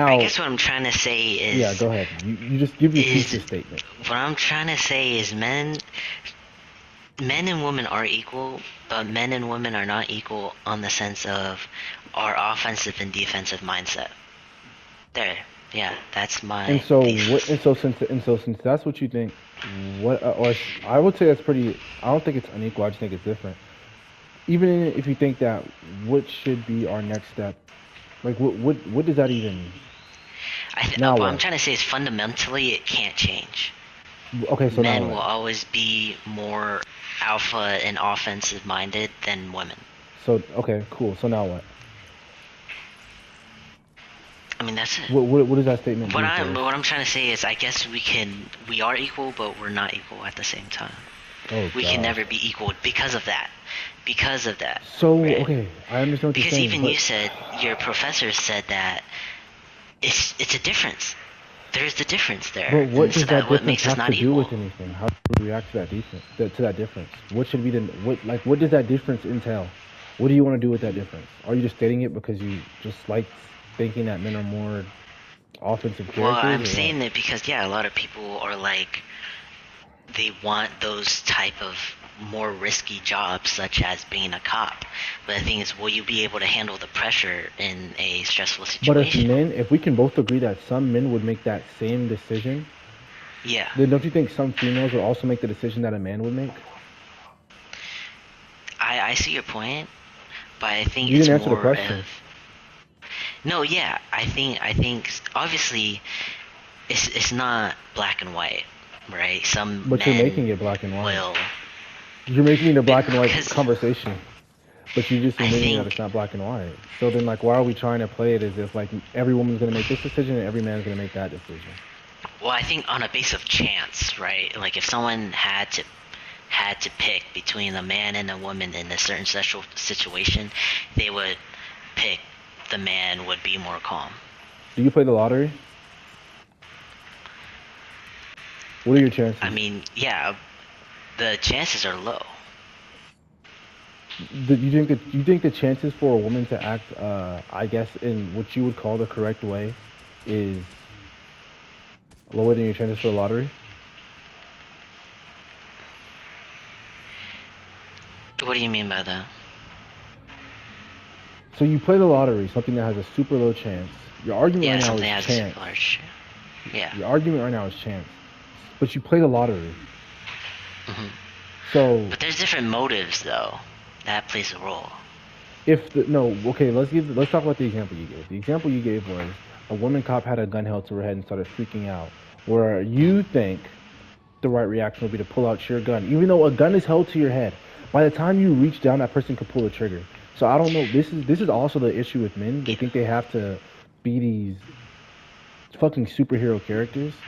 I Now, guess what I'm trying to say yeah, go ahead. You just give your is thesis statement. what I'm trying to say is men and women are equal, but men and women are not equal on the sense of our offensive and defensive mindset. There, yeah, that's And my so what? thesis. And so since that's what you think, what I would say that's pretty. I don't think it's unequal. I just think it's different. Even if you think that, what should be our next step? Like what does that even? Now What I'm what? trying to say is fundamentally it can't change. Okay, so now Men will what? always be more alpha and offensive minded than women. So okay, cool. So now what? I mean, that's it. What does that statement do for us? What I'm trying to say is, I guess we are equal, but we're not equal at the same time. Oh We can gosh. never be equal because of that, So right? okay, I understand what you're Because saying, even but your professor said that it's a difference. There's the difference but there, what and so does that that what difference makes us have to not do equal. with anything? How do we react to that to that difference? What should be the what does that difference entail? What do you want to do with that difference? Are you just stating it because you just like thinking that men are more offensive Well, characters I'm or what? saying that because yeah, a lot of people are like they want those type of more risky jobs such as being a cop. But the thing is, will you be able to handle the pressure in a stressful But if situation? men, if we can both agree that some men would make that same decision, Yeah, then don't you think some females would also make the decision that a man would make? I see your point, but I think You it's didn't answer the more of question, no. Yeah, I think obviously it's not black and white, right? Some but you're men making it black and white. will You're making it a black and white because conversation. But you're just I admitting that it's think not black and white. So then, like, why are we trying to play it as if like every woman's gonna make this decision and every man's gonna make that decision? well, I think on a base of chance, right? Like if someone had to pick between a man and a woman in a certain sexual situation, they would pick the man would be more calm. Do you play the lottery? What are your I chances? mean, yeah, the chances are low. Do you think the chances for a woman to act, I guess, in what you would call the correct way, is lower than your chances for the lottery? What do you mean by that? So you play the lottery, something that has a super low chance. Your argument right Yeah, now something is has a chance. super large. Yeah. Your argument right now is chance. But you play the lottery. hmm So But there's different motives though. That plays a role. if the no, okay, let's talk about the example you gave. The example you gave was a woman cop had a gun held to her head and started freaking out. Where you think the right reaction would be to pull out your gun, even though a gun is held to your head. By the time you reach down, that person could pull the trigger. So I don't know. This is also the issue with men. They Yeah. think they have to be these fucking superhero characters.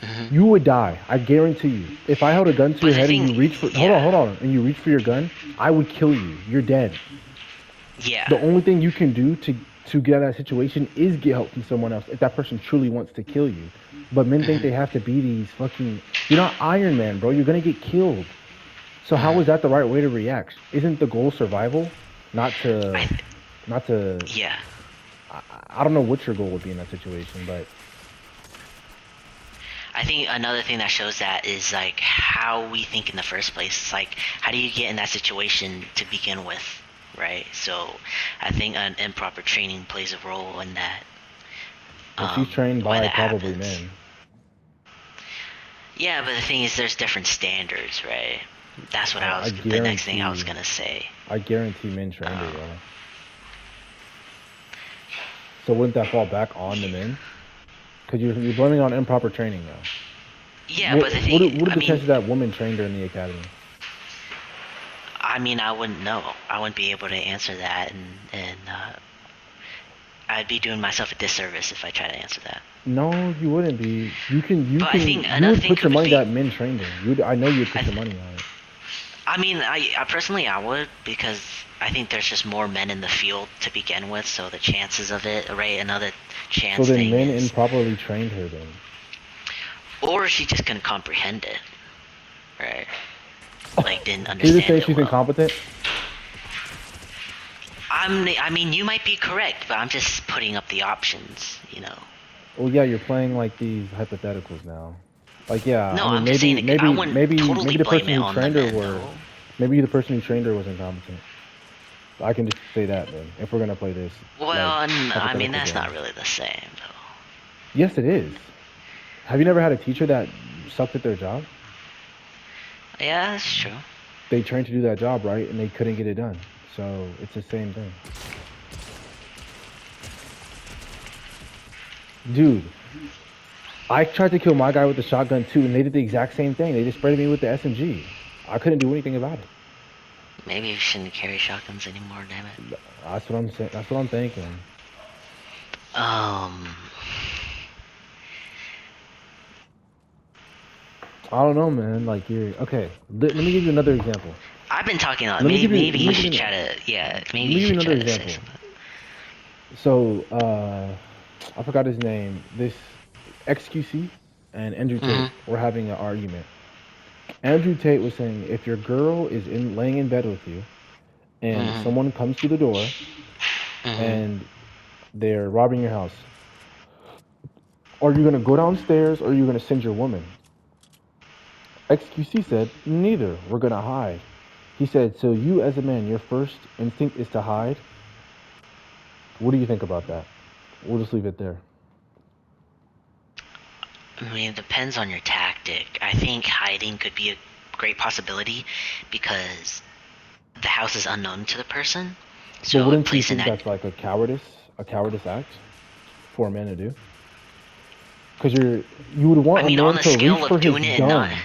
hmm You would die. I guarantee you. If I held a gun to But your the head and thing, you reach for yeah, hold on, and you reach for your gun, I would kill you. You're dead. yeah. The only thing you can do to get out of that situation is get help from someone else if that person truly wants to kill you. But men think hmm they have to be these fucking. You're not Iron Man, bro. You're gonna get killed. So how is hmm that the right way to react? Isn't the goal survival? Not I, to, th- not to. yeah. I don't know what your goal would be in that situation, but I think another thing that shows that is like how we think in the first place. It's like how do you get in that situation to begin with, right? So I think an improper training plays a role in that. well, she's trained Why by that probably happens. men. Yeah, but the thing is, there's different standards, right? That's what I the next thing I was guarantee, gonna say. I guarantee men trained her Um, though. So wouldn't that fall back on the yeah, men? Because you're blaming it on improper training now. yeah, but What the what are, thing, what are the chances that woman trained her in the academy? I mean, I wouldn't know. I wouldn't be able to answer that, and I'd be doing myself a disservice if I try to answer that. No, you wouldn't be. You But I think you another would thing put your could money be, that men trained her. I know you would I, put your money on it. I mean, I personally I would because I think there's just more men in the field to begin with, so the chances of it, right? Another So chance then thing men is, improperly trained her then. or she just couldn't comprehend it, right? Like didn't So you're just understand saying it she's well. incompetent? I mean, you might be correct, but I'm just putting up the options. Well, yeah, you're playing like these hypotheticals now. Like, yeah, No, I mean, I'm just saying that I wouldn't totally maybe the blame person it who on the trained her men, were, though. maybe the person who trained her was incompetent. I can just say that then, if we're gonna play this like Well, I mean, hypothetical that's not game. really the same, though. Yes, it is. Have you never had a teacher that sucked at their job? Yeah, that's true. They trained to do that job, right, and they couldn't get it done. So it's the same thing. Dude, I tried to kill my guy with the shotgun too, and they did the exact same thing. They just sprayed me with the SMG. I couldn't do anything about it. Maybe you shouldn't carry shotguns anymore, damn it. That's what I'm saying. That's what I'm thinking. Um, I don't know, man. Like you're okay. Let me give you another example. I've been talking a lot. Let me give you. Maybe Let you me give should you. try to, yeah, Let maybe me you give you should another try to say example. something. So, I forgot his name. This XQC and Andrew Tate Mm-hmm. were having an argument. Andrew Tate was saying if your girl is in laying in bed with you and Mm-hmm. someone comes through the door Mm-hmm. and they're robbing your house, are you gonna go downstairs or are you gonna send your woman? XQC said, neither. We're gonna hide. He said, so you as a man, your first instinct is to hide? What do you think about that? We'll just leave it there. I mean, it depends on your tactic. I think hiding could be a great possibility because the house is unknown to the person. But So wouldn't you placing think that, that's like a cowardice act for a man to do? Because you would I want a mean, on man the to reach scale for of his doing it and not, gun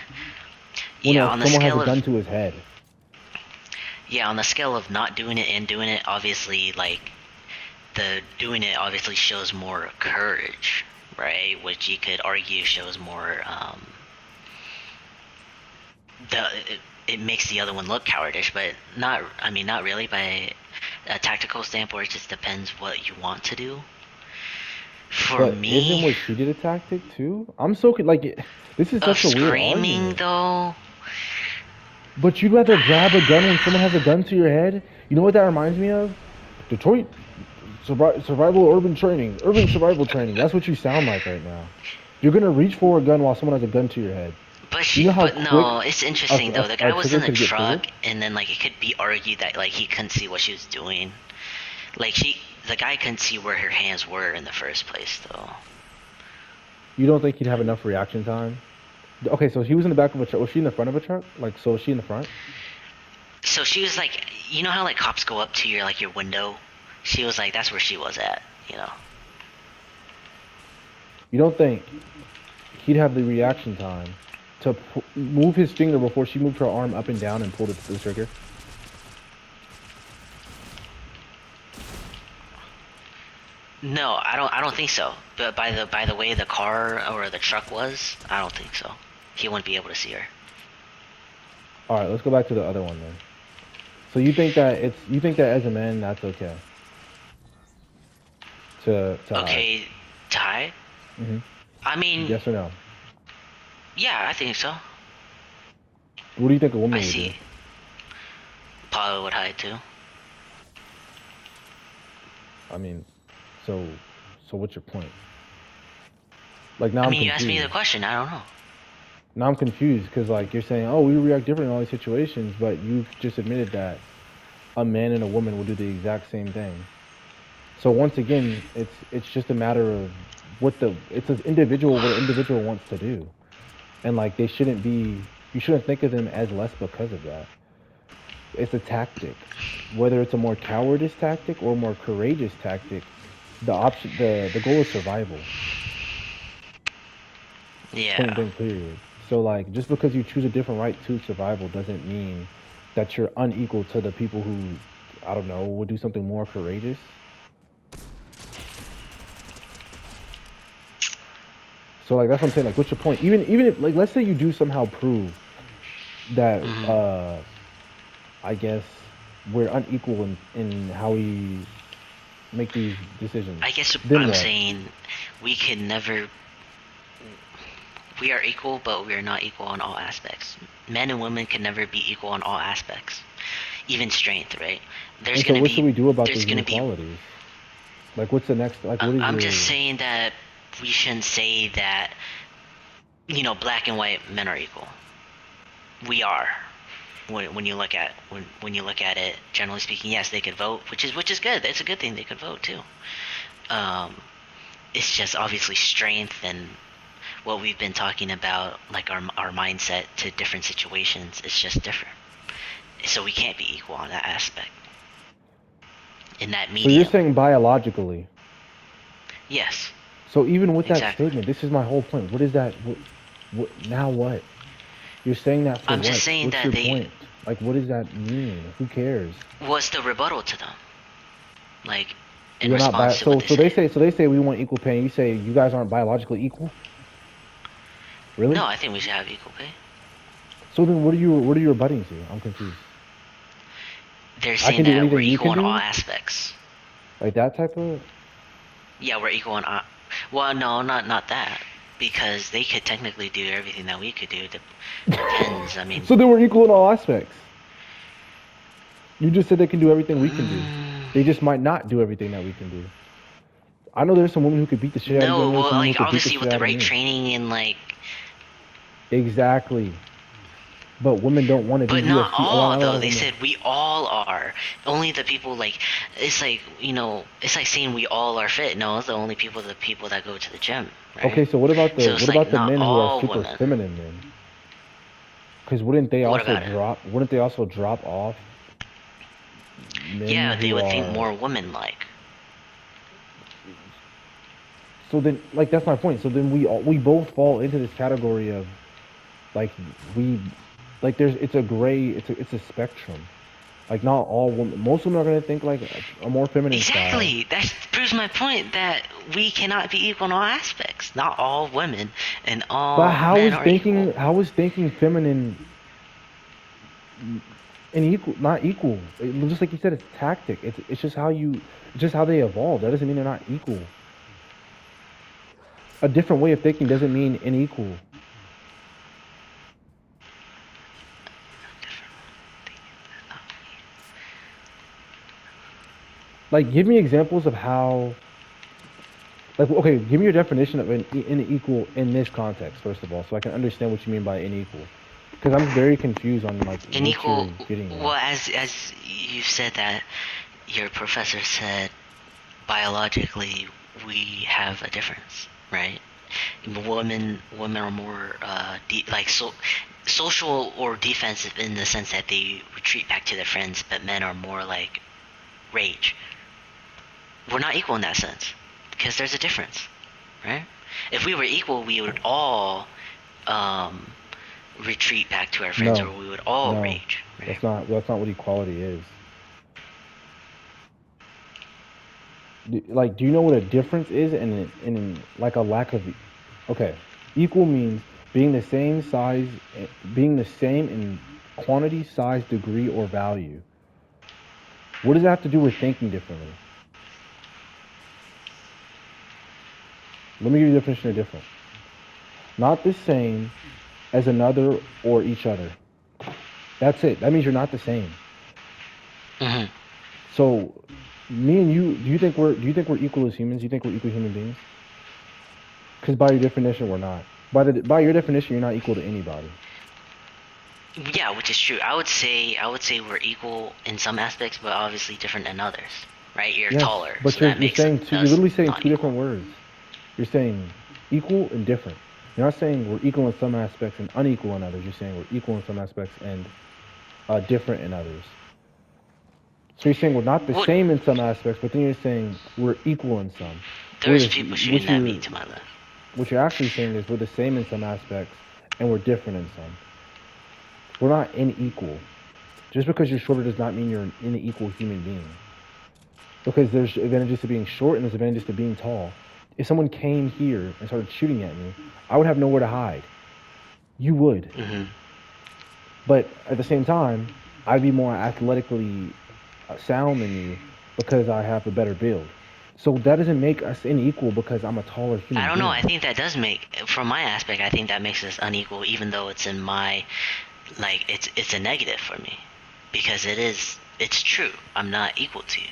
when yeah, on the someone has a scale of, gun to his head. yeah, on the scale of not doing it and doing it, obviously, like, the doing it obviously shows more courage, right? Which you could argue shows more, the, it makes the other one look cowardish, but not, I mean, not really by a tactical standpoint, it just depends what you want to do. For But isn't me, what she did a tactic too? I'm so like, this is such a weird screaming argument. though, But you'd rather grab a gun when someone has a gun to your head? You know what that reminds me of? Detroit survival urban training, urban survival training. That's what you sound like right now. You're gonna reach for a gun while someone has a gun to your head. You know how but quick no, it's interesting though. The a guy was trigger in the could get truck, triggered? and then like it could be argued that like he couldn't see what she was doing. Like the guy couldn't see where her hands were in the first place though. You don't think he'd have enough reaction time? Okay, so he was in the back of a truck. Was she in the front of a truck? Like, so was she in the front? So she was like, you know how like cops go up to your window? She was like, that's where she was at, you know. You don't think he'd have the reaction time to move his finger before she moved her arm up and down and pulled the trigger? No, I don't think so. But by the way the car or the truck was, I don't think so. He wouldn't be able to see her. All right, let's go back to the other one then. So you think that as a man that's okay to hide? Okay, Ty? Hmm. I mean, Yes or no? yeah, I think so. What do you think a I woman would do? see. Probably would hide too. I mean, so what's your point? Like now I I'm mean, you asked me the confused. question. I don't know. Now I'm confused because like you're saying, oh, we react differently in all these situations, but you've just admitted that a man and a woman will do the exact same thing. So once again, it's just a matter of it's an individual what an individual wants to do, and like you shouldn't think of them as less because of that. It's a tactic, whether it's a more cowardice tactic or a more courageous tactic. The goal is survival. Point Yeah. blank period. So like just because you choose a different right to survival doesn't mean that you're unequal to the people who I don't know would do something more courageous. So like that's what I'm saying. Like, what's your point? Even if like let's say you do somehow prove that Hmm. I guess we're unequal in how we make these decisions. I guess Then I'm what? saying we can never. We are equal, but we are not equal on all aspects. Men and women can never be equal on all aspects, even strength, right? there's And so, gonna what should be we do about there's these gonna be. inequalities? Like, what's the next? Like, what is I'm your? just saying that we shouldn't say that black and white men are equal. We are. When you look at when you look at it, generally speaking, yes, they could vote, which is good. It's a good thing they could vote too. Um, it's just obviously strength and what we've been talking about, like our mindset to different situations, is just different. So we can't be equal on that aspect. In that So you're medium, saying biologically. yes, So even with that exactly. statement, this is my whole point. What is that? What now? What? You're saying that for I'm just what? saying What's that your they point? Like, what does that mean? Who cares? was the rebuttal to them, like in You're not response to what they so they say. say we want equal pay. You say you guys aren't biologically equal. Really? No, I think we should have equal pay. So then, what are you rebutting to? I'm confused. They're I saying can do that we're anything you equal can in all do, aspects. like that type of. Yeah, we're equal in. Well, no, not that, because they could technically do everything that we could do. Depends. I mean, So then we're equal in all aspects. You just said they can do everything we can do. mm, They just might not do everything that we can do. I know there's some women who could beat the shit out of you. I no. know there's Well, some women who like could beat the obviously shit with the out of right me. training and like, Exactly. But women don't want to do but not UFC. A all lot though. of They women. said we all are. Only the people like it's like it's like saying we all are fit. No, it's the only the people that go to the gym, right? Okay, so what about So it's like the not men who are all super women. feminine then? Because What about it? wouldn't they also drop off men Yeah, they who would think are more woman-like. so then like that's my point. So then we both fall into this category of like we like there's it's a gray it's a spectrum. Like not all women most women are gonna think like a more feminine style. Exactly. That proves my point that we cannot be equal in all aspects. Not all women and But all men are equal. how is thinking feminine and equal not equal? Just like you said, it's tactic. It's just how you it's just how they evolve. That doesn't mean they're not equal. A different way of thinking doesn't mean unequal. Like, give me examples of how. Like, okay, give me your definition of an unequal in this context, first of all, so I can understand what you mean by unequal. Because I'm very confused on like And what you're equal. getting Well, at. as you said that your professor said biologically we have a difference, right? Women are more social or defensive in the sense that they retreat back to their friends, but men are more like rage. We're not equal in that sense because there's a difference, right? If we were equal, we would all um, retreat back to our friends, or No, we would all no, rage, right? that's not what equality is. Like, do you know what a difference is in like a lack of? Okay, equal means being the same size, being the same in quantity, size, degree, or value. What does that have to do with thinking differently? Let me give you the definition of different. Not the same as another or each other. That's it. That means you're not the same. Mm-hmm. So, me and you, do you think we're equal as humans? Do you think we're equal human beings? Because by your definition, we're not. By your definition, you're not equal to anybody. Yeah, which is true. I would say we're equal in some aspects, but obviously different in others, right? You're Yes, taller, but so that you're makes saying two. You're us literally saying not two equal. different words. You're saying equal and different. You're not saying we're equal in some aspects and unequal in others. You're saying we're equal in some aspects and different in others. So you're saying we're not the What? same in some aspects, but then you're saying we're equal in some. There's Whereas people shooting at me to my left. what you're actually saying is we're the same in some aspects and we're different in some. We're not unequal. Just because you're shorter does not mean you're an unequal human being. Because there's advantages to being short and there's advantages to being tall. If someone came here and started shooting at me, I would have nowhere to hide. You would. Mm-hmm. But at the same time, I'd be more athletically sound than you because I have a better build. So that doesn't make us unequal because I'm a taller I human don't know. I being. think that does make, from my aspect, I think that makes us unequal, even though it's in my, like, it's a negative for me, because it is. it's true. I'm not equal to you.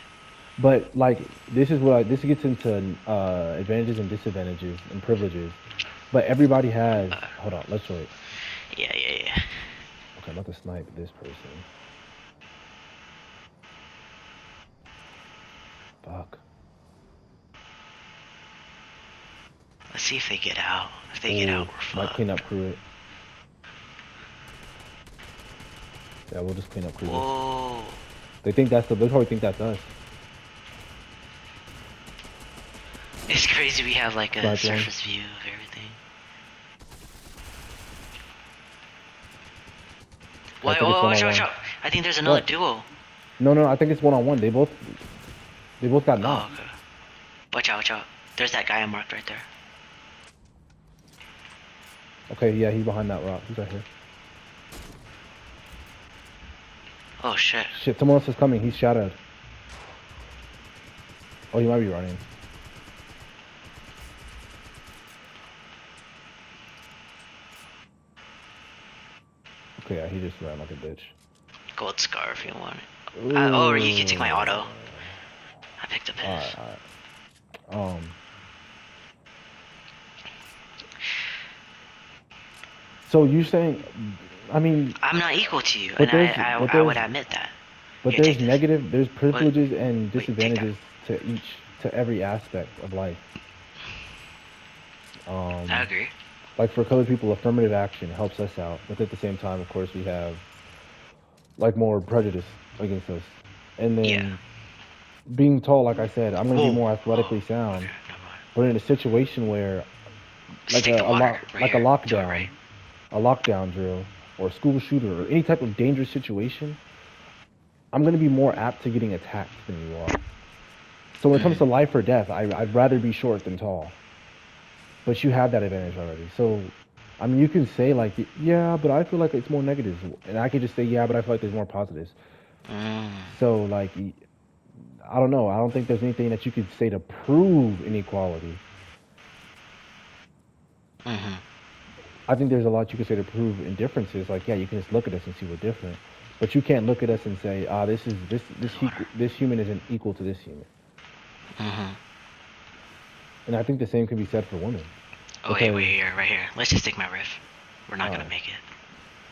But like this gets into advantages and disadvantages and privileges. But everybody has. Uh, Hold on, let's wait. yeah, yeah, yeah. Okay, I'm about to snipe this person. Fuck. Let's see if they get out. If they get out, Ooh, we're might clean fucked. up crew it. Yeah, we'll just clean up crew this. Whoa. They probably think that's us. It's crazy we have like a Snipe one. surface view of everything. I Why? think it's Oh, watch out, watch one-on-one. out. I think there's another What? duo. No, I think it's one-on-one. They both got Oh, knocked. okay. Watch out, watch out. There's that guy I marked right there. Okay, yeah, he's behind that rock. He's right here. Oh, shit. Shit, someone else is coming. He's shadowed. Oh, he might be running. Okay, yeah, he just ran like a bitch. Gold scar if you want it. Or you can take my auto. I picked up his. Alright. So you're saying, I mean, I'm not equal to you, but and there's I would admit that. but Here, take there's this. there's privileges and Wait, take that. disadvantages to every aspect of life. I agree. Like for colored people, affirmative action helps us out, but at the same time, of course, we have like more prejudice against us. And Yeah. then being tall, like I said, I'm gonna be Whoa. more athletically Okay, sound. never mind. But in a situation where, Just like take the water. Right like a here. To our lockdown, right. a lockdown drill, or a school shooter, or any type of dangerous situation, I'm gonna be more apt to getting attacked than you are. So when it comes to life or death, I'd rather be short than tall. But you have that advantage already. So, I mean, you can say like, yeah, but I feel like it's more negatives, and I can just say, yeah, but I feel like there's more positives. So like, I don't know. I don't think there's anything that you could say to prove inequality. I think there's a lot you could say to prove indifferences. Like, yeah, you can just look at us and see we're different, but you can't look at us and say, this human isn't equal to this human. And I think the same can be said for women. Oh, wait, right here. Let's just take my riff. We're not gonna make it.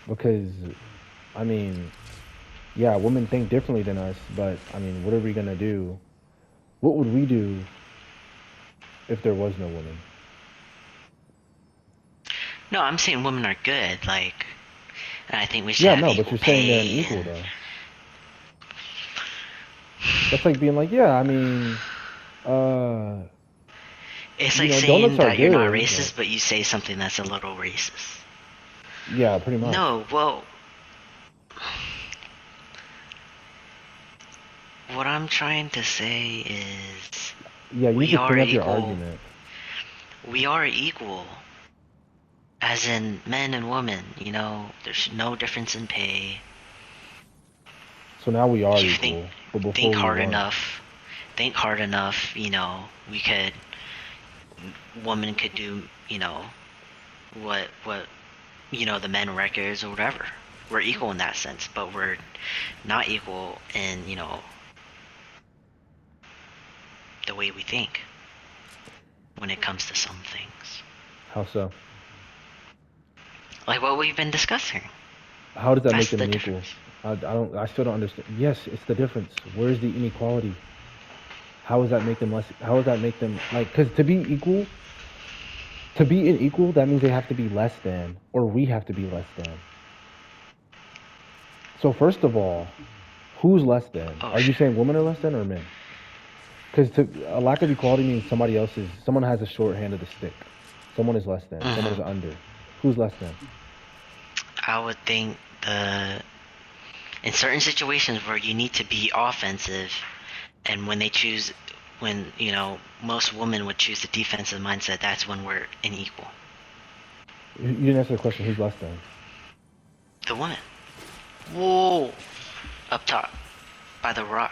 Because, I mean, yeah, women think differently than us, but I mean, what are we gonna do? What would we do if there was no woman? No, I'm saying women are good. Like, and I think we should Yeah, have no, equal but you're pay. saying they're unequal though. That's like being like, yeah, I mean, It's you like know, saying donuts are that you're not good, racist, but you say something that's a little racist. yeah, pretty much. No, well, what I'm trying to say is Yeah, you we need to are clean up your equal. argument. We are equal, as in men and women. You know, there's no difference in pay. So now we are If you equal, but before think we hard weren't. enough, think hard enough. You know, women could do. You know, what the men records or whatever. We're equal in that sense, but we're not equal in the way we think when it comes to some things, How so? like what we've been discussing. How does that That's make them the unequal? difference. I still don't understand. Yes, it's the difference. Where's the inequality? How does that make them less? How does that make them like? Because to be equal, to be unequal, that means they have to be less than, or we have to be less than. So first of all, who's less than? Oh, Are you shit. saying women are less than or men? Because a lack of equality means someone has a short hand of the stick. Someone is less than. Someone is under. Who's less than? I would think in certain situations where you need to be offensive, and when most women would choose the defensive mindset, that's when we're unequal. You didn't answer the question. Who's less than? The woman. Whoa! Up top, by the rock.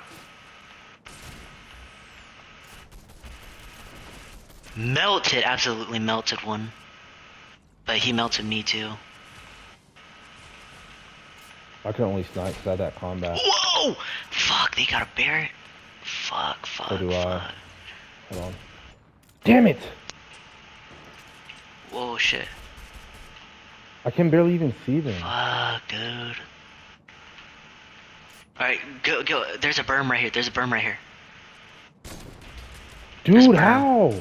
Melted, absolutely melted one. But he melted me too. I can only snipe because I had that combat. Whoa! No! Fuck, they got a bear. Fuck, So fuck, do I. fuck. Hold on. Damn it! Whoa, shit. I can barely even see them. Fuck, dude. Alright, go. There's a berm right here. There's a berm right here. There's a Dude, berm. how?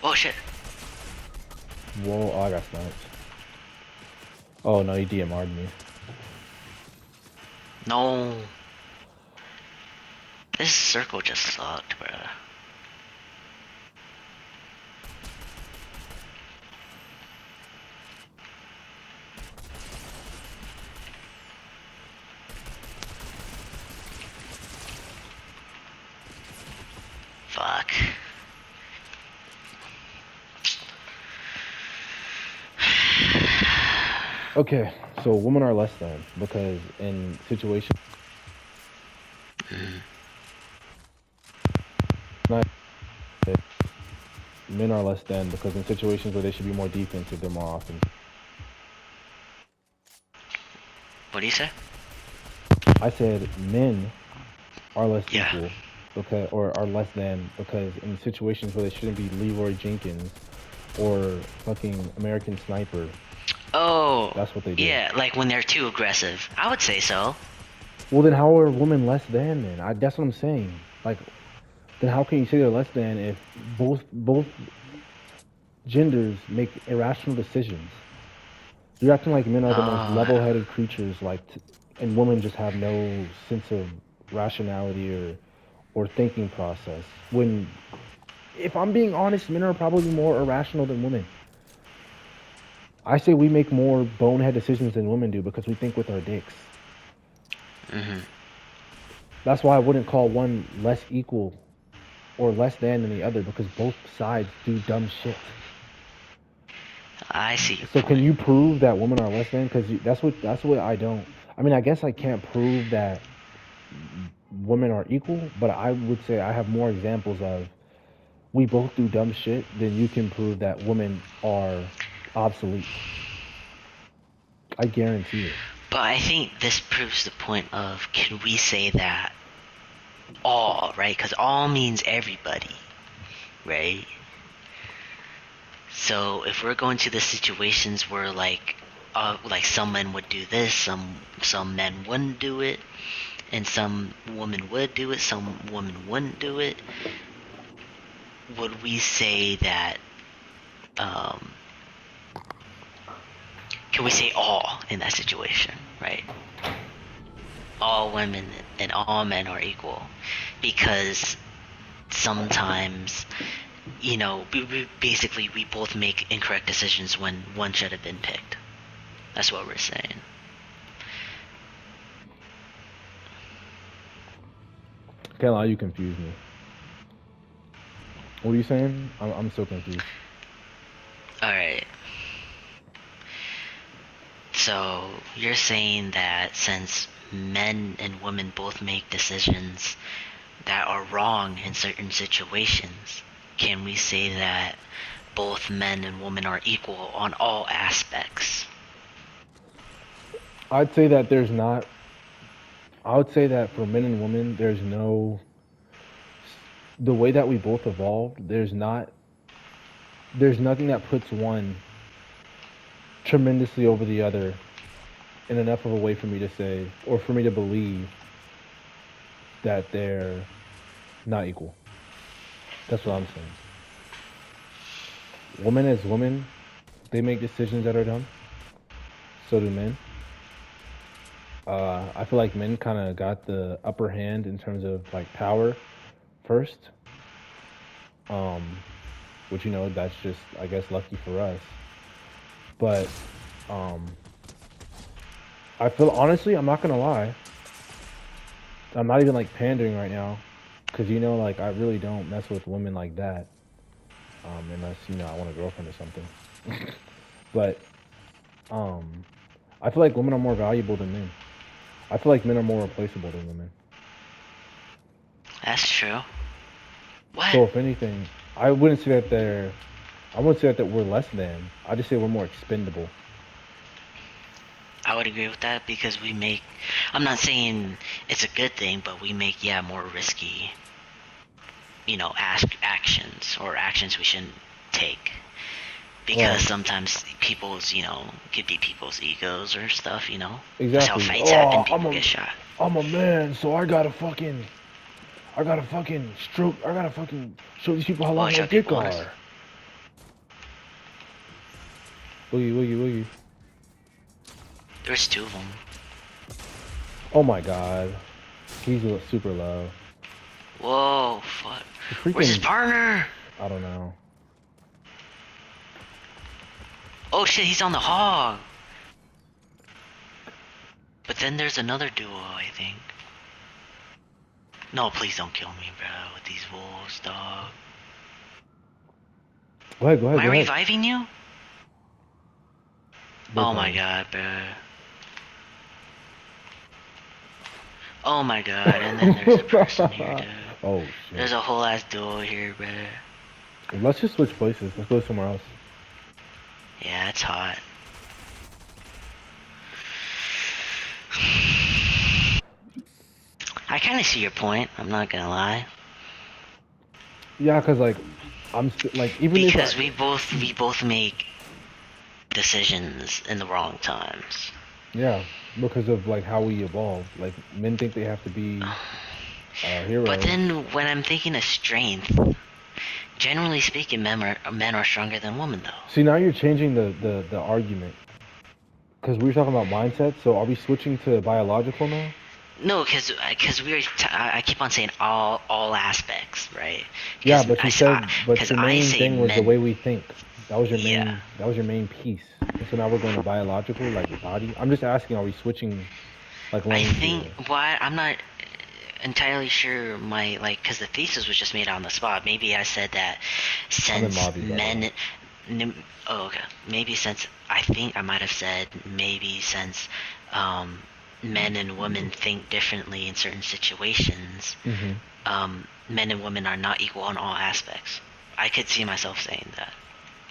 Oh, shit. Whoa, oh, I got sniped. Oh no, he DMR'd me. No. This circle just sucked, bro. Fuck. Okay, so women are less than because in situations men are less than because in situations where they should be more defensive, they're more often. What do you say? I said men are less Yeah. equal because or are less than because in situations where they shouldn't be Leroy Jenkins or fucking American Sniper, Oh. that's what they do. Yeah, like when they're too aggressive. I would say so. Well, then how are women less than then? That's what I'm saying. Like, then how can you say they're less than if both genders make irrational decisions? You're acting like men are the most level-headed creatures, and women just have no sense of rationality or thinking process. When, if I'm being honest, men are probably more irrational than women. I say we make more bonehead decisions than women do because we think with our dicks. That's why I wouldn't call one less equal or less than the other because both sides do dumb shit. I see your So point. can you prove that women are less than? Because that's what I don't. I mean, I guess I can't prove that women are equal, but I would say I have more examples of we both do dumb shit than you can prove that women are obsolete. I guarantee it. But I think this proves the point of, can we say that all, right? Because all means everybody, right? So if we're going to the situations where like some men would do this, some men wouldn't do it, and some women would do it, some women wouldn't do it, would we say that? Can we say all in that situation, right? All women and all men are equal, because sometimes, we both make incorrect decisions when one should have been picked. That's what we're saying. Can't lie, you confuse me. What are you saying? I'm so confused. Alright. So, you're saying that since men and women both make decisions that are wrong in certain situations, can we say that both men and women are equal on all aspects? I'd say that there's not. I would say that for men and women, there's no. The way that we both evolved, there's not. There's nothing that puts one tremendously over the other in enough of a way for me to say, or for me to believe that they're not equal. That's what I'm saying. Women as women, they make decisions that are dumb. So do men. I feel like men kind of got the upper hand in terms of like power first. Which that's just I guess lucky for us. But I feel honestly, I'm not gonna lie. I'm not even like pandering right now, because like I really don't mess with women like that, unless I want a girlfriend or something. But I feel like women are more valuable than men. I feel like men are more replaceable than women. That's true. What? So if anything, I wouldn't say that we're less than. I just say we're more expendable. I would agree with that because we make. I'm not saying it's a good thing, but we make more risky, actions or actions we shouldn't take because Right. sometimes people's, could be people's egos or stuff. That's how Exactly. fights happen. Oh, People get shot. I'm a man, so I gotta fucking show these people how Oh, long my shot dick people on us. are. Woogie, woogie, woogie. There's two of them. Oh my god. He's super low. Whoa, fuck. The Where's his freaking, partner? I don't know. Oh shit, he's on the hog. But then there's another duo, I think. No, please don't kill me, bro, with these wolves, dog. Go ahead, go Am ahead, I go ahead. reviving you? They're Oh my coming. god, bro. Oh my god, and then there's a person here, dude. Oh There's shit. a whole ass duo here, bro. Let's just switch places. Let's go somewhere else. Yeah, it's hot. I kind of see your point. I'm not gonna lie, Yeah, cause like like even if I because we both make decisions in the wrong times. yeah, because of like how we evolved. Like men think they have to be But heroes. then when I'm thinking of strength, generally speaking, men are stronger than women, though. See, now you're changing the argument. Because we were talking about mindset, so are we switching to biological now? No, because I keep on saying all aspects, right? Yeah, Because but I you s- I- said, but because your I main say thing was the men. way we think. Yeah. That was your main piece. And so now we're going to biological, like body. I'm just asking, are we switching like I lanes think here? why I'm not entirely sure my because the thesis was just made on the spot. Maybe I said that I'm in since Mobby, by the way. men. Oh, okay. Maybe since I think I might have said maybe since um, men and women think differently in certain situations, Hmm. men and women are not equal in all aspects. I could see myself saying that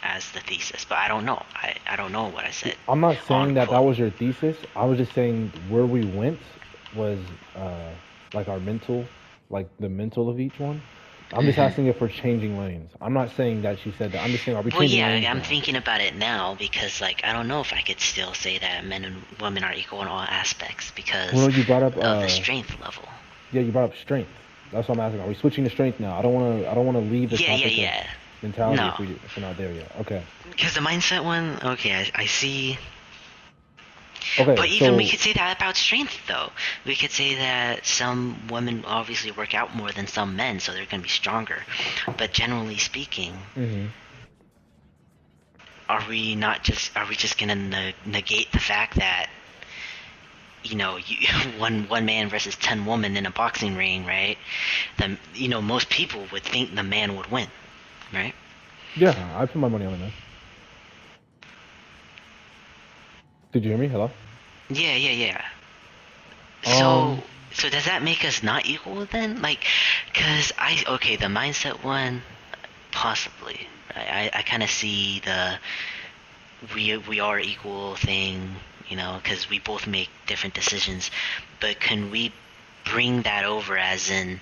as the thesis, but I don't know. I don't know what I said I'm not saying on that that quote. was your thesis. I was just saying where we went was like our mental, like the mental of each one. I'm just Hmm. asking if we're changing lanes. I'm not saying that she said that. I'm just saying, are we Well, changing yeah, lanes I'm now? thinking about it now because, I don't know if I could still say that men and women are equal in all aspects Well, because you brought up of the strength level. yeah, you brought up strength. That's what I'm asking. Are we switching to strength now? I don't want to leave the Yeah, yeah, topic of yeah. mentality No, if we're not there yet. Okay. because the mindset one, okay, I see. But Okay. even we So. could say that about strength, though. We could say that some women obviously work out more than some men, so they're going to be stronger. But generally speaking, Hmm. are we just going to negate the fact that one man versus 10 women in a boxing ring, right? Then most people would think the man would win, right? Yeah, I put my money on the man. Did you hear me? Hello. Yeah, yeah, yeah. Um. So does that make us not equal then? Cause okay, the mindset one, possibly. Right? I kind of see the we are equal thing, because we both make different decisions. But can we bring that over as in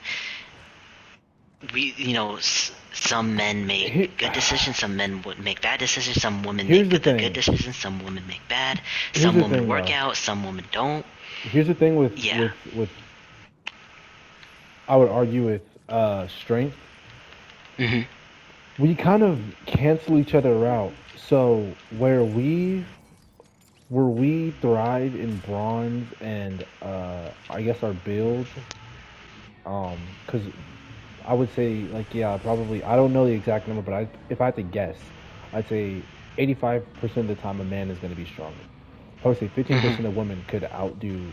some men make He, good decisions, some men would make bad decisions, some women here's make the the good thing. decisions, some women make bad, Here's some the women thing, work though. out, some women don't. Here's the thing Yeah. with I would argue with strength. Hmm. We kind of cancel each other out. So where we thrive in bronze and I guess our build, because I would say like yeah, probably I don't know the exact number, but if I had to guess, I'd say 85% of the time a man is going to be stronger. I would say Hmm. 15% of women could outdo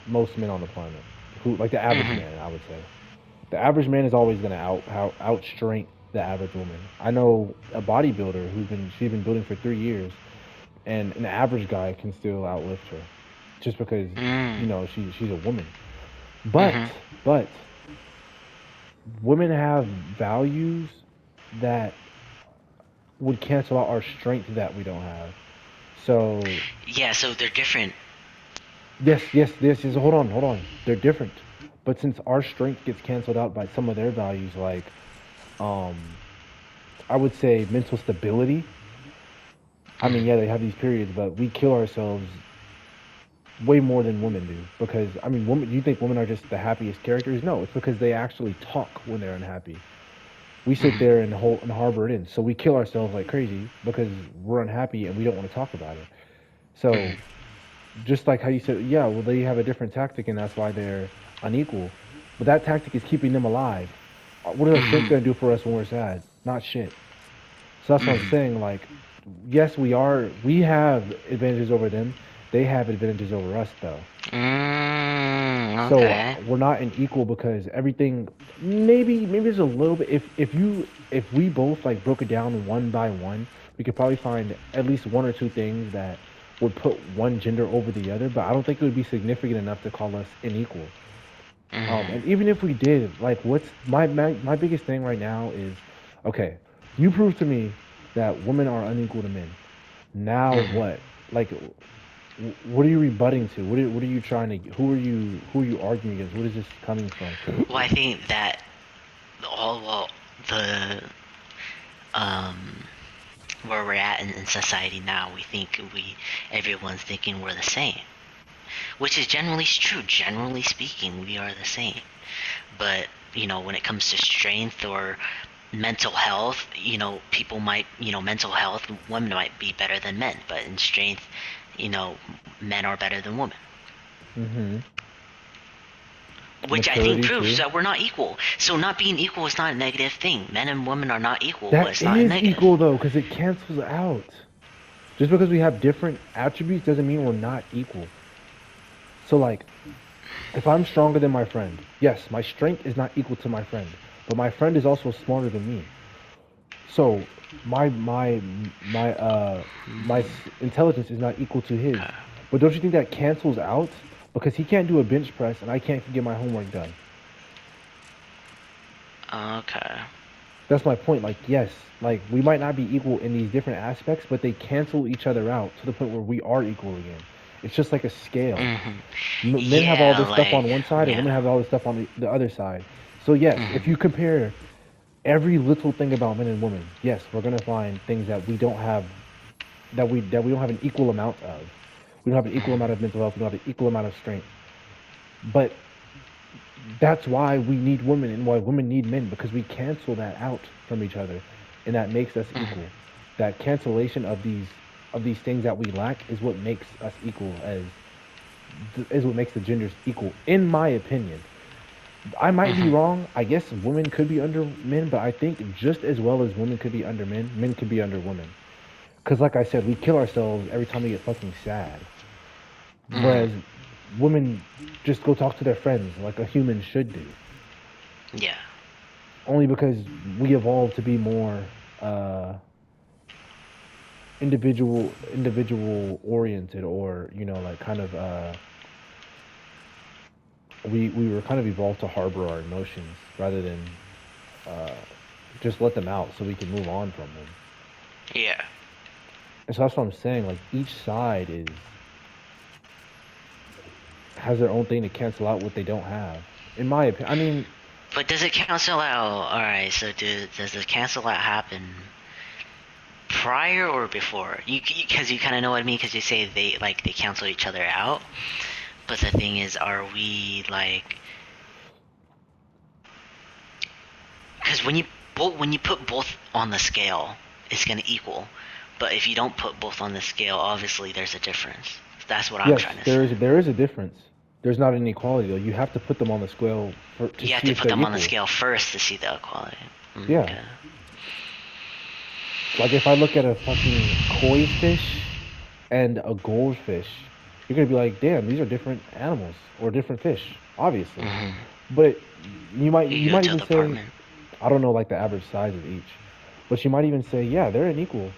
most men on the planet. Who like the average Hmm. man, I would say. The average man is always going to outstrength the average woman. I know a bodybuilder she's been building for 3 years, and an average guy can still outlift her, just because Mm. she's a woman. Hmm. But women have values that would cancel out our strength that we don't have. So Yeah, so they're different. yes. Hold on. They're different, but since our strength gets canceled out by some of their values, like um, I would say mental stability. I mean, Mhm. yeah, they have these periods, but we kill ourselves way more than women do. Because I mean, women. You think women are just the happiest characters? No, it's because they actually talk when they're unhappy. We sit Mhm. there and hold and harbor it in, so we kill ourselves like crazy because we're unhappy and we don't want to talk about it. So Mhm. just like how you said, yeah, well, they have a different tactic and that's why they're unequal. But that tactic is keeping them alive. What is our strength Mhm. gonna do for us when we're sad? Not shit. So that's what I'm Mhm. saying. Like, yes, we have advantages over them. They have advantages over us, though. So Okay. we're not in equal because everything. Maybe there's a little bit. If we both like broke it down one by one, we could probably find at least one or two things that would put one gender over the other. But I don't think it would be significant enough to call us unequal. Mhm. And even if we did, like, what's my biggest thing right now is, okay, you prove to me that women are unequal to men. Now Mhm. what? Like, what are you rebutting to? What are you trying to? Who are you arguing against? What is this coming from? Well, I think that all well the um where we're at in society now, we think we everyone's thinking we're the same, which is generally true. Generally speaking, we are the same. But when it comes to strength or mental health, people might, mental health, women might be better than men, but in strength, you know, men are better than women. Mm-hmm. Which I think Maturity proves too. that we're not equal. So not being equal is not a negative thing. Men and women are not equal, but That it's not a is negative. equal though, because it cancels out. Just because we have different attributes doesn't mean we're not equal. So like, if I'm stronger than my friend, yes, my strength is not equal to my friend, but my friend is also smarter than me. So my intelligence is not equal to his. Okay. But don't you think that cancels out because he can't do a bench press and I can't get my homework done? Okay. That's my point. Like yes, like we might not be equal in these different aspects, but they cancel each other out to the point where we are equal again. It's just like a scale. Hmm. Men have all Yeah, this stuff like, on one side and women yeah. have all this stuff on the other side. So yes, Hmm. if you compare every little thing about men and women, yes, we're gonna find things that we don't have that we don't have an equal amount of. We don't have an equal Hmm. amount of mental health. We don't have an equal amount of strength. But that's why we need women and why women need men because we cancel that out from each other, and that makes us Hmm. equal. That cancellation of these things that we lack is what makes us equal as is what makes the genders equal, in my opinion. I might be Hmm. wrong. I guess women could be under men, but I think just as well as women could be under men, men could be under women. Because, like I said, we kill ourselves every time we get fucking sad. Hmm. Whereas women just go talk to their friends like a human should do. Yeah. Only because we evolved to be more uh, individual oriented, or like kind of we were kind of evolved to harbor our emotions rather than uh, just let them out so we can move on from them. Yeah. And so that's what I'm saying. Like each side is has their own thing to cancel out what they don't have. In my opinion, I mean, But does it cancel out? All right. So does the cancel out happen prior or before? Because you kind of know what I mean. Because you say they cancel each other out. But the thing is, are we like? Because when you put both on the scale, it's gonna equal. But if you don't put both on the scale, obviously there's a difference. That's what I'm yes, trying to say. there is a difference. There's not an equality though. You have to put them on the scale to You have see to if put they're them on the equal. scale first to see the equality. Yeah. Okay. Like if I look at a fucking koi fish and a goldfish, you're gonna be like, damn, these are different animals or different fish, obviously. Hmm. But you You go might to even the say, apartment. I don't know like the average size of each, but you might even say, yeah, they're unequal.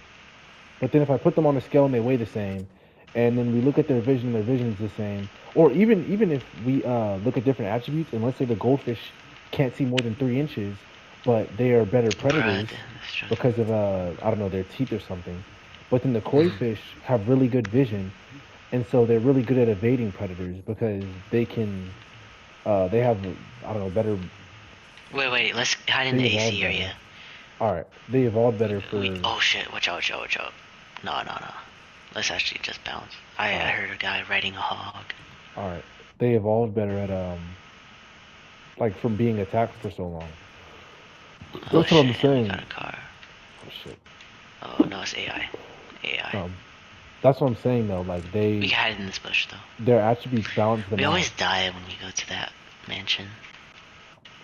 But then if I put them on a scale and they weigh the same, and then we look at their vision is the same, or even if we look at different attributes, and let's say the goldfish can't see more than 3 inches, but they are better Bruh, predators that's true. because of I don't know their teeth or something. But then the koi Mhm. fish have really good vision, and so they're really good at evading predators because they have, I don't know, better. Wait. Let's hide in They the evolve AC better. area. All right, they evolve better for. Oh shit! Watch out! No. Let's actually just bounce. I All right, heard a guy riding a hog. all right, they evolved better at like from being attacked for so long. Oh That's what I'm shit! And we got saying. a car. Oh shit. Oh no, it's AI. AI. Um, that's what I'm saying though. Like We can hide in this bush though. their attributes balance them We out. always die when we go to that mansion.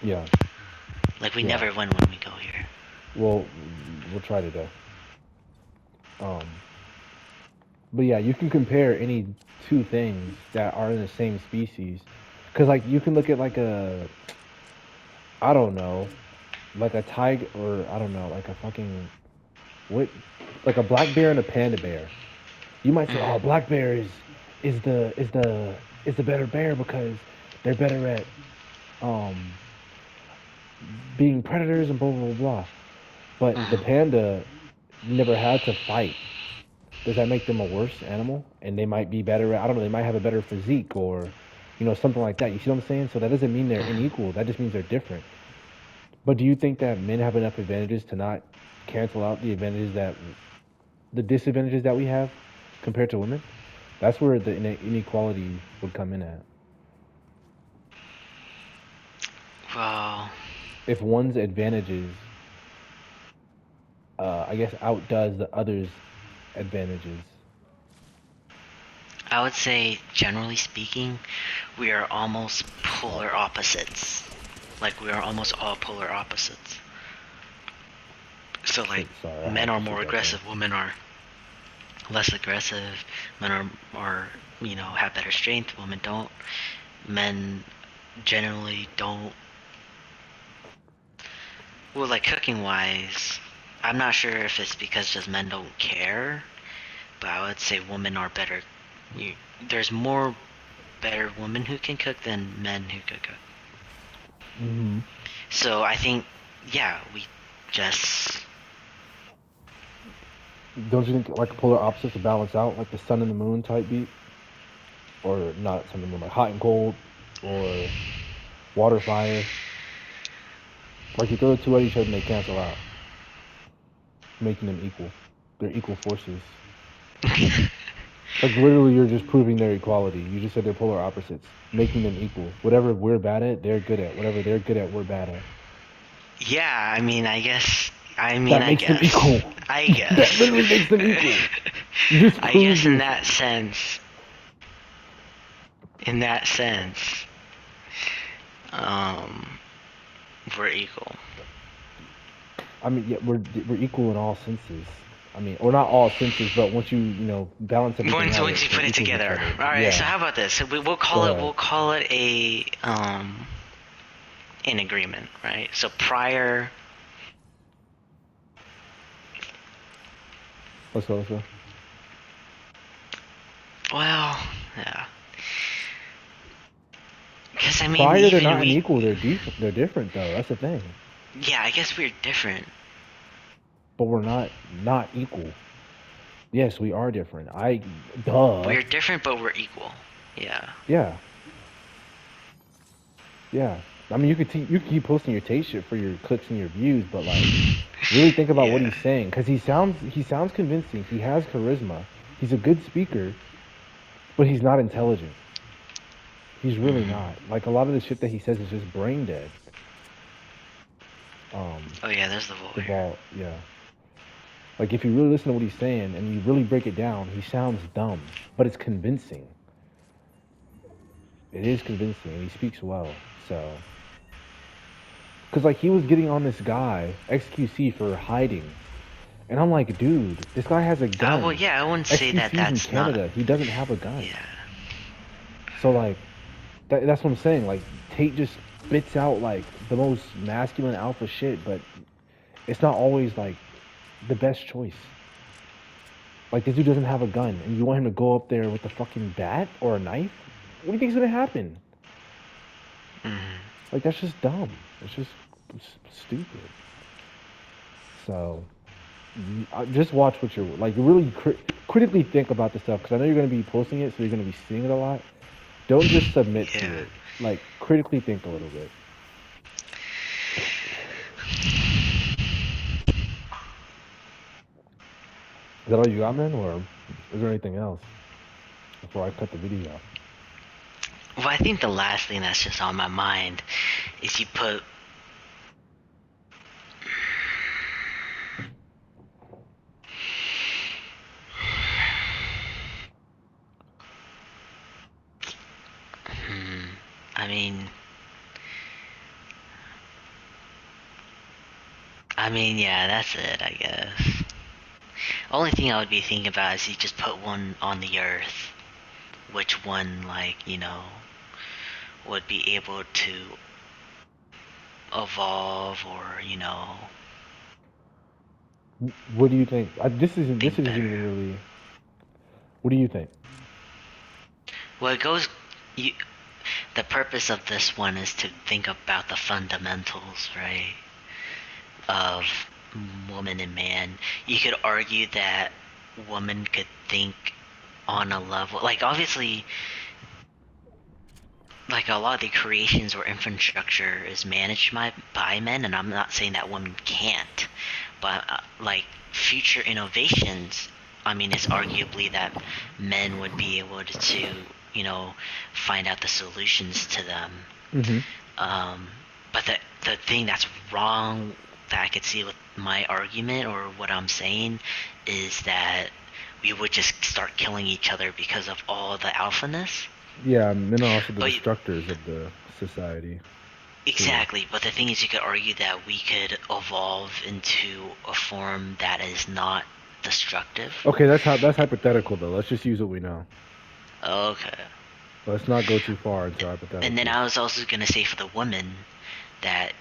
Yeah, Like we yeah. never win when we go here. Well, we'll try today. Um, but yeah, you can compare any two things that are in the same species, because like you can look at like I don't know, like a tiger or I don't know, like a fucking what, like a black bear and a panda bear. You might say, oh, Mm. black bear is the better bear because they're better at um being predators and blah blah blah blah. But the Mhm. panda never had to fight. Does that make them a worse animal? And they might be better at, I don't know, they might have a better physique or, something like that. You see what I'm saying? So that doesn't mean they're Mhm. unequal. That just means they're different. But do you think that men have enough advantages to not cancel out the disadvantages that we have compared to women? That's where the inequality would come in at. Well, If one's advantages, I guess, outdoes the other's advantages. I would say generally speaking, we are almost Oh, polar opposites. Like we are almost all polar opposites. So like shit. Sorry, I men had are to more shoot that down. aggressive, women are less aggressive. Men are have better strength, women don't. Men generally don't. Well, like cooking wise, I'm not sure if it's because just men don't care, but I would say women are better. There's more better women who can cook than men who could cook. Hmm. So I think, yeah, we just. Don't you think like polar opposites to balance out, like the sun and the moon type beat, or not sun and the moon, like hot and cold, or water fire? Like you throw the two at each other and they cancel out, making them equal. They're equal forces. Like literally, you're just proving their equality. You just said they're polar opposites, making them equal. Whatever we're bad at, they're good at. Whatever they're good at, we're bad at. Yeah, I mean, I guess. I mean, That I makes them guess. equal. I That guess. literally makes them equal. You just I proved guess yourself. in that sense, um, we're equal. I mean, yeah, we're equal in all senses. I mean, or not all senses, but once balance everything Once out, once you it put it equals each together. other. All right. So Yeah. how about this? So we'll Go call it ahead. a an agreement, right? So prior. Let's go. Let's go. Well, yeah. Because I mean, Prior, they're even not we. unequal. They're different though. That's the thing. Yeah, I guess we're different. But we're not equal. Yes, we are different. Duh. We're different, but we're equal. Yeah. Yeah. Yeah. I mean, you can keep posting your taste shit for your clicks and your views, but like, really think about what Yeah. he's saying because he sounds convincing. He has charisma. He's a good speaker, but he's not intelligent. He's really Hmm. not. Like a lot of the shit that he says is just brain dead. Oh yeah, there's the wall The here. ball, yeah. Like if you really listen to what he's saying and you really break it down, he sounds dumb, but it's convincing. It is convincing, and he speaks well. So, because like he was getting on this guy XQC for hiding, and I'm like, dude, this guy has a Well, gun. yeah, I wouldn't say that XQC's in that's not. Canada. He doesn't have a gun. Yeah. So like, that's what I'm saying. Like Tate just spits out like the most masculine alpha shit, but it's not always like the best choice. Like this dude doesn't have a gun, and you want him to go up there with a fucking bat or a knife? What do you think's gonna happen? Hmm. Like that's just dumb. It's just stupid. So just watch what you're like. Really critically think about the stuff because I know you're going to be posting it, so you're going to be seeing it a lot. Don't just submit to Yeah. it. Like critically think a little bit. Is that all you got, man, or is there anything else before I cut the video? Well, I think the last thing that's just on my mind is you put. Hmm, I mean, yeah, that's it, I guess. Only thing I would be thinking about is you just put one on the Earth. Which one, like, would be able to evolve or, What do you think? This think isn't better. even really. What do you think? Well, it goes. You, the purpose of this one is to think about the fundamentals, right? Of woman and man. You could argue that woman could think on a level. Like, obviously, like a lot of the creations or infrastructure is managed by men, and I'm not saying that women can't, but like future innovations, I mean, it's arguably that men would be able to, find out the solutions to them. Mm-hmm. Um, but the thing that's wrong that I could see with my argument or what I'm saying is that we would just start killing each other because of all the alphaness. Yeah, men are also the But destructors of the society too. exactly, but the thing is, you could argue that we could evolve into a form that is not destructive. Okay, that's hypothetical though. Let's just use what we know. Okay. Let's not go too far into And then hypotheticals. I was also gonna say for the women that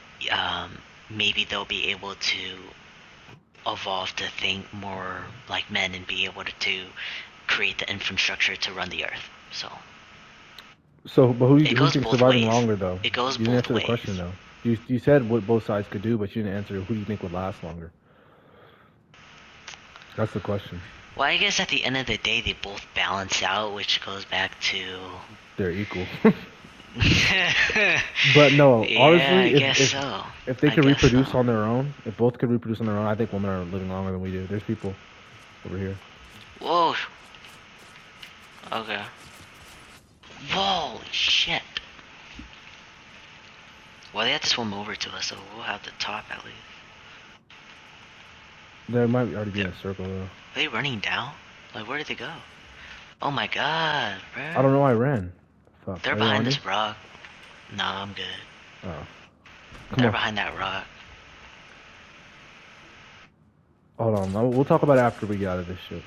maybe they'll be able to evolve to think more like men and be able to create the infrastructure to run the earth. So So, but it who you goes think both surviving ways. longer though? It goes You didn't both answer the question ways. though. You said what both sides could do, but you didn't answer who do you think would last longer. That's the question. Well, I guess at the end of the day, they both balance out, which goes back to. They're equal. Yeah, But no, I honestly, guess so. if they I could guess so. reproduce on their own, if both could reproduce on their own, I think women are living longer than we do. There's people over here. Whoa. Okay. Whoa, shit. Well, they have to swim over to us, so we'll have the top at least. There might already be They're, in a circle though. are they running down? Like, where did they go? Oh my god, I bro. don't know. I ran. Fuck. They're Are they on behind you? this rock. Nah, I'm good. Oh, come They're on. behind that rock. Hold on. We'll talk about it after we get out of this shit.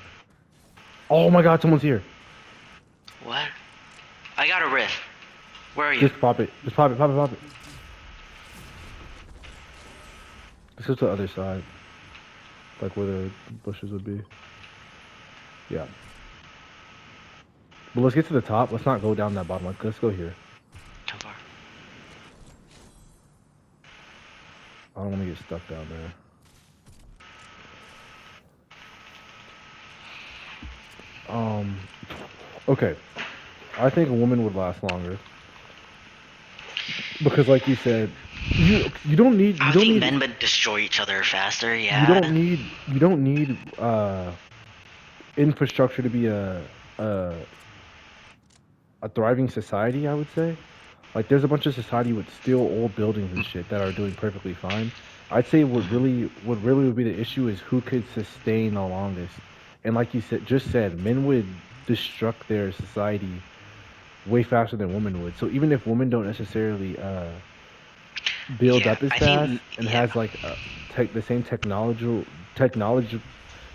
Oh my God, someone's here. What? I got a riff. Where are you? Just pop it. Just pop it. Pop it. Pop it. Let's go to the other side, like where the bushes would be. Yeah. But let's get to the top. Let's not go down that bottom. Like, let's go here. Too far. I don't want to get stuck down there. Okay. I think a woman would last longer because, like you said, you don't need I think men would destroy each other faster, yeah. you don't need infrastructure to be a a thriving society. I would say, like, there's a bunch of society with still old buildings and shit that are doing perfectly fine. I'd say Mhm. what really would be the issue is who could sustain the longest. And like you said, men would destruct their society way faster than women would. So even if women don't necessarily build Yeah, up as I fast think, and yeah. has like the same technology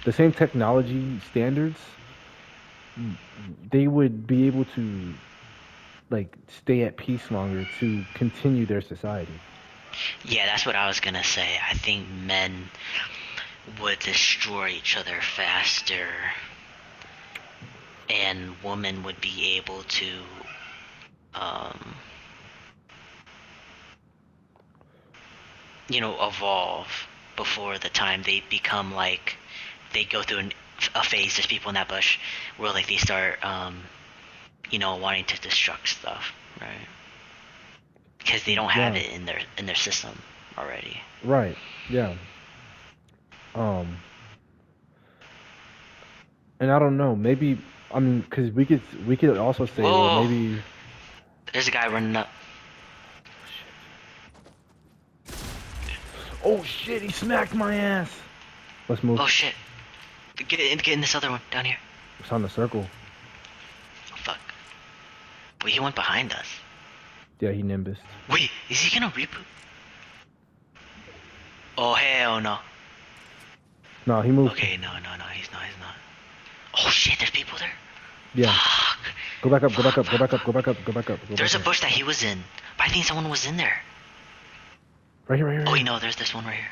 the same technology standards, they would be able to like stay at peace longer to continue their society. Yeah, that's what I was gonna say. I think men would destroy each other faster, and women would be able to, um, evolve before the time they become like they go through a phase. There's people in that bush where like they start, wanting to destruct stuff, right? Because they don't have Yeah. it in their system already. Right. Yeah. Um. And I don't know. Maybe I mean, because we could also say, well, Whoa! maybe. There's a guy running up. Oh shit! He smacked my ass. Let's move. Oh shit! Get in this other one down here. It's on the circle. Oh fuck! Wait, he went behind us. Yeah, he nimbused. Wait, is he gonna reboot? Oh hell no. No, he moved. Okay, no, he's not. Oh shit, there's people there? Yeah. Fuck. Go back up. Go back up. Go back up. Go back up. Go back up. Go There's a back up. bush that he was in, but I think someone was in there. Right here. Right here. Oh Right wait, here. no, there's this one right here.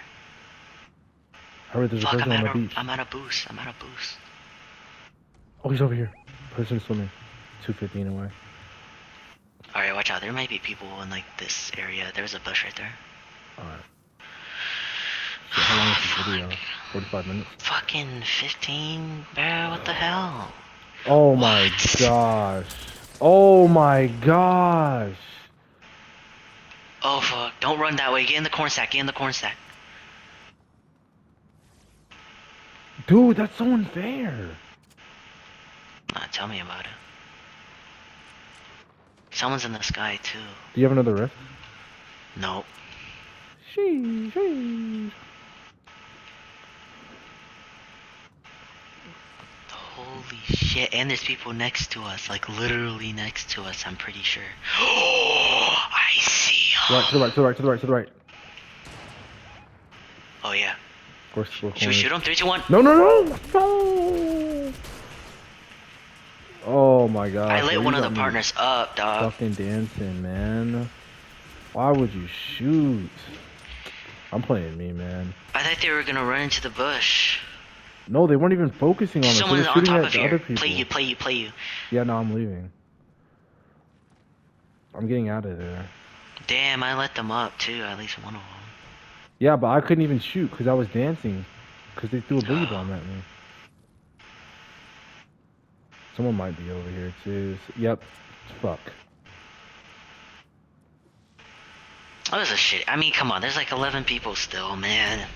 Hurry! There's a Fuck, person on the beach. I'm out of boost. Oh, he's over here. Person swimming. 215 away. Alright, watch out. There might be people in like this area. There's a bush right there. Alright. Shit, how long is this video? 45 minutes? Fucking 15, bro. What the hell? Oh my What? gosh. Oh my gosh. Oh fuck. Don't run that way. Get in the corn stack. Dude, that's so unfair. Nah, tell me about it. Someone's in the sky too. Do you have another rift? Nope. Sheesh. Holy shit. And there's people next to us. Like literally next to us, I'm pretty sure. Oh, I see Right, to the right, to the right, to the right, to the right. Oh yeah. Of course, we're Should we shoot him? 3, 2, 1. No, no, no! No! Oh my god. I lit one of the partners up, dog. Fucking dancing, man. Why would you shoot? I'm playing me, man. I thought they were gonna run into the bush. No, they weren't even focusing on us. They Someone's were on shooting top at of the here. other people. Play you. Yeah, no, I'm leaving. I'm getting out of there. Damn, I let them up too, at least one of them. Yeah, but I couldn't even shoot because I was dancing. Because they threw a boogie bomb at me. Someone might be over here too. Yep. Fuck. That was a shit. I mean, come on. There's like 11 people still, man.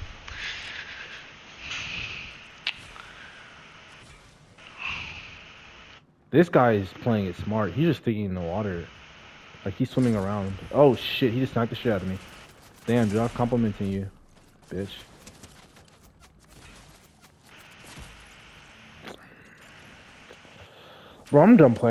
This guy is playing it smart. He's just thinking in the water. Like he's swimming around. Oh shit, he just knocked the shit out of me. Damn, dude, I'm complimenting you, bitch. Bro, I'm done playing.